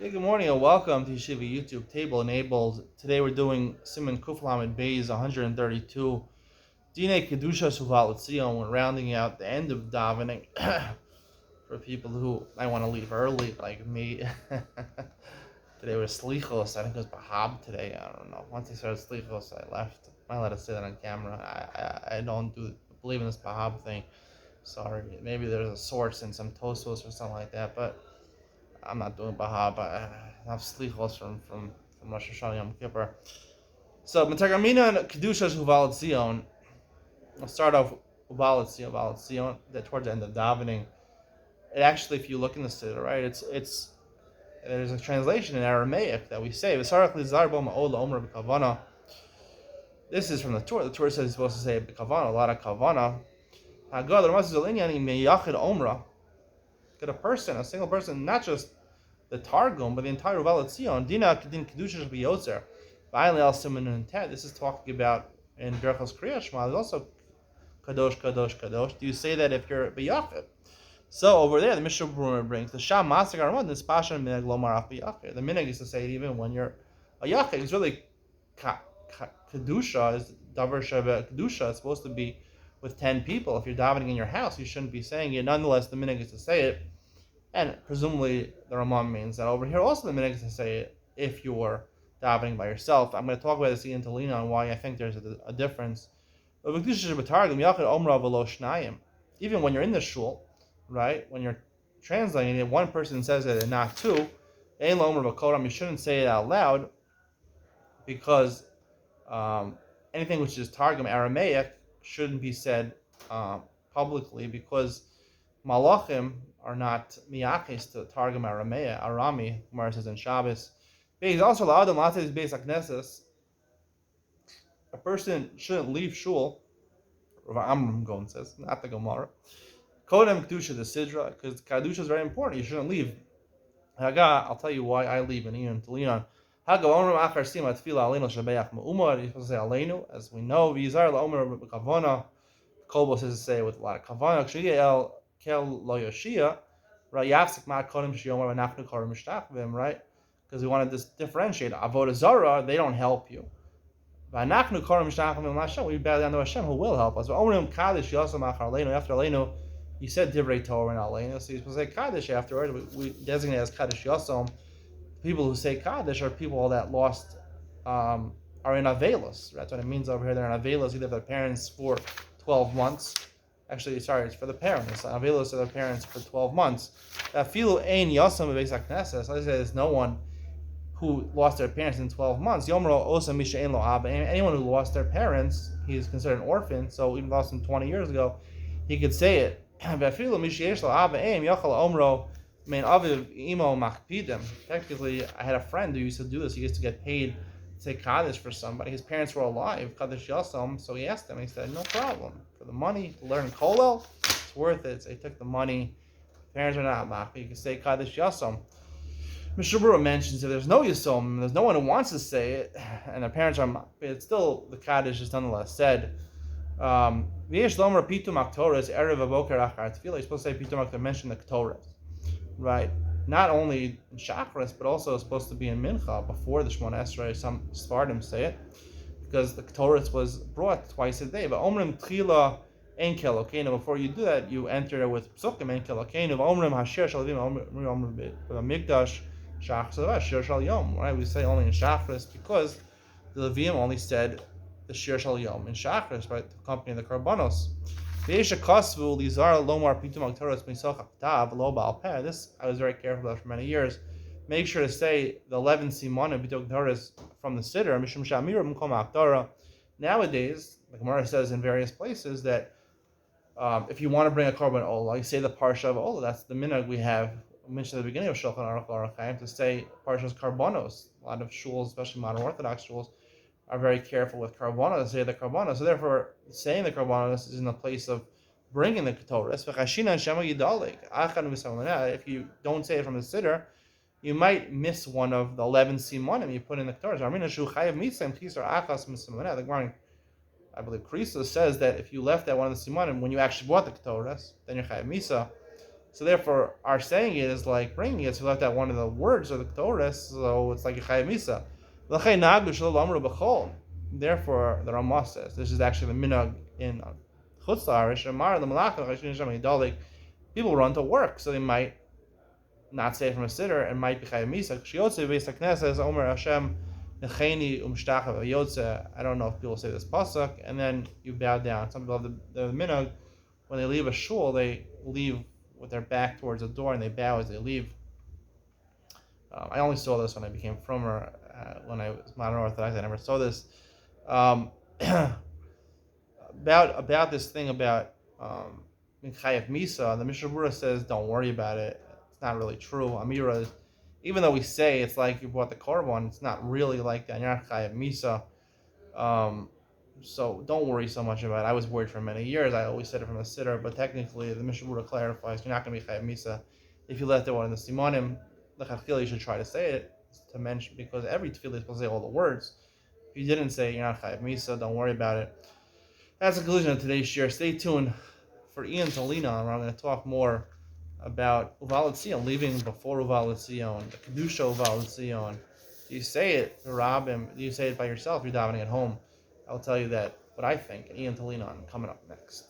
Okay, good morning and welcome to Yeshiva YouTube Table Enabled. Today we're doing Siman Kuf Lamed Beis 132. Dine Kedusha Suval Tzion. We're rounding out the end of davening for people who might want to leave early, like me. Today was Slichos. I think it was Bahab today. I don't know. Once I started Slichos, I left. I'm not allowed to say that on camera. I don't believe in this Bahab thing. Sorry. Maybe there's a source in some Tosfos or something like that, but I'm not doing Bahab. I have Slichos from Rosh Hashanah Yom Kippur. So, Metagamina and Kedusha Uvalad Zion. I'll start off Uvalad Zion, that towards the end of davening. It actually, if you look in the Siddur, right, it's there's a translation in Aramaic that we say, this is from the Torah. The Torah says you're supposed to say B'kavana, a lot of Kavana. Get a person, a single person, not just the Targum, but the entire Uvalad Zion. Dina Kedin Kedusha Shbiyotzer. This is talking about in Berachos Kriya Shema. There's also Kadosh, Kadosh, Kadosh. Do you say that if you're B'yachid? So over there, the Mishnah Berurah brings the Sham Masik Aramad this Pashan Minag Lomar Af B'yachid. The Minag is to say it even when you're a Yachid. It's really Kedusha is Davar Sheva Kedusha. It's supposed to be with 10 people. If you're davening in your house, you shouldn't be saying it. Nonetheless, the Minag is to say it. And presumably the Ramam means that over here also the Minhag is to say it if you're davening by yourself. I'm going to talk about this in Talina on why I think there's a difference. Even when you're in the shul, right, when you're translating it, one person says it and not two, you shouldn't say it out loud because anything which is Targum Aramaic shouldn't be said publicly because Malachim are not miyakis to Targum Arami, Gemara says in Shabbos. He's also allowed them lots of these basic nesses. A person shouldn't leave shul. Rav Amram Gon says, not the Gemara. Kodem Kedusha the Sidra, because Kedusha is very important. You shouldn't leave. Haga, I'll tell you why I leave in Ian Talion. Haga Omram Achar Sima Tefila Aleinu Shabeach Ma'umar. You're supposed to say Aleinu, as we know. V'yizar LaOmer B'kavona. Kolbo says to say it with a lot of Kavana. Kshiyel Kel Lo Yoshia. Right, Yafsik Ma Kodim Shiyomar V'nachnu Korim Mishtachvim, right? Because we want to differentiate. Avodah Zarah, they don't help you. V'nachnu Korim Mishtachvim L'Hashem, we bow down to Hashem, who will help us. Omrim Kaddish Yosam Achar Aleinu. After Aleinu, you said Divrei Torah and Aleinu, so you're supposed to say Kaddish afterward. We designate as Kaddish Yosam. People who say Kaddish are people that lost, are in Avelos. That's what it means over here. They're in Avelos, either their parents for 12 months. Actually, sorry, it's for the parents. Avelos to their parents for 12 months. Filu ein yosam b'beis hakneses. Let's say there's no one who lost their parents in 12 months. Yomro osa misha ein lo abba. Anyone who lost their parents, he's considered an orphan. So even lost them 20 years ago, he could say it. Filu misha yesh lo abba ein yochal omro mein aviv imo machpidim. Technically, I had a friend who used to do this. He used to get paid to say Kaddish for somebody. His parents were alive, Kaddish Yosam, so he asked them, he said, no problem. For the money, to learn Kolel, it's worth it. So he took the money. Parents are not mach, but you can say Kaddish Yosam. Mishnah Berurah mentions if there's no Yosam, there's no one who wants to say it, and their parents are mach, but it's still, the Kaddish is nonetheless said. V'yesh lomer pitum aktoras, erev avoker achar tefillah. You're supposed to say pitum aktoras, mention the ktoras. Right? Not only in Shachris, but also it's supposed to be in Mincha before the Shemona Esrei. Some Sfardim say it because the Torah was brought twice a day. But Omrim Tchila Ein Kelokeinu. Before you do that, you enter with Psukim Ein Kelokeinu. Omrim Hasher Shalavim Omrim Mikdash Shachris Hasher Shal Yom. Right? We say only in Shachris because the Levim only said the Shir Shal Yom in Shachris, right, to accompany the Karbanos. This I was very careful about for many years. Make sure to say the 11 simanim b'tok Torahs from the Siddur. Nowadays, the Gemara says in various places that if you want to bring a korban olah, you say the parsha of olah. That's the minhag we have mentioned at the beginning of Shulchan Aruch L'Orachaim to say parshas karbanos. A lot of shuls, especially modern Orthodox shuls, are very careful with karbonos, say the karbonos. So therefore, saying the karbonos is in the place of bringing the Torah. If you don't say it from the Siddur, you might miss one of the 11 simanim you put in the Torah. The Gemara, I believe, Krisa says that if you left that one of the simanim when you actually bought the Torah, then you're chayav misa. So therefore, our saying it is like bringing it. So we left out one of the words of the Torah, so it's like a chayav misa. Therefore, the Ramah says this is actually the minhag in Chutz La'aretz. People run to work, so they might not say it from a sitter and might be chayav misa. Omer Hashem necheni umshtachav yotze. I don't know if people say this pasuk, and then you bow down. Some people have the minhag when they leave a shul, they leave with their back towards the door and they bow as they leave. I only saw this when I became fromer. When I was modern Orthodox, I never saw this. About this thing about Chayav Misa, the Mishnah Berurah says, don't worry about it. It's not really true. Amira, even though we say it's like you bought the korban, it's not really like that. You're not Chayav Misa. So don't worry so much about it. I was worried for many years. I always said it from the sitter, but technically the Mishnah Berurah clarifies you're not going to be Chayav Misa if you left it one in the Simonim. The Chachil, you should try to say it to mention, because every tefillah is supposed to say all the words. If you didn't say it, you're not Chayav Misa. Don't worry about it. That's the conclusion of today's share. Stay tuned for Ian to lean on, where I'm going to talk more about Uvalat Zion, leaving before Uvalat Zion, the Kedusha Uvalat Zion. Do you say it to Rabbim? Do you say it by yourself? You're davening at home. I'll tell you that what I think. Ian to lean on coming up next.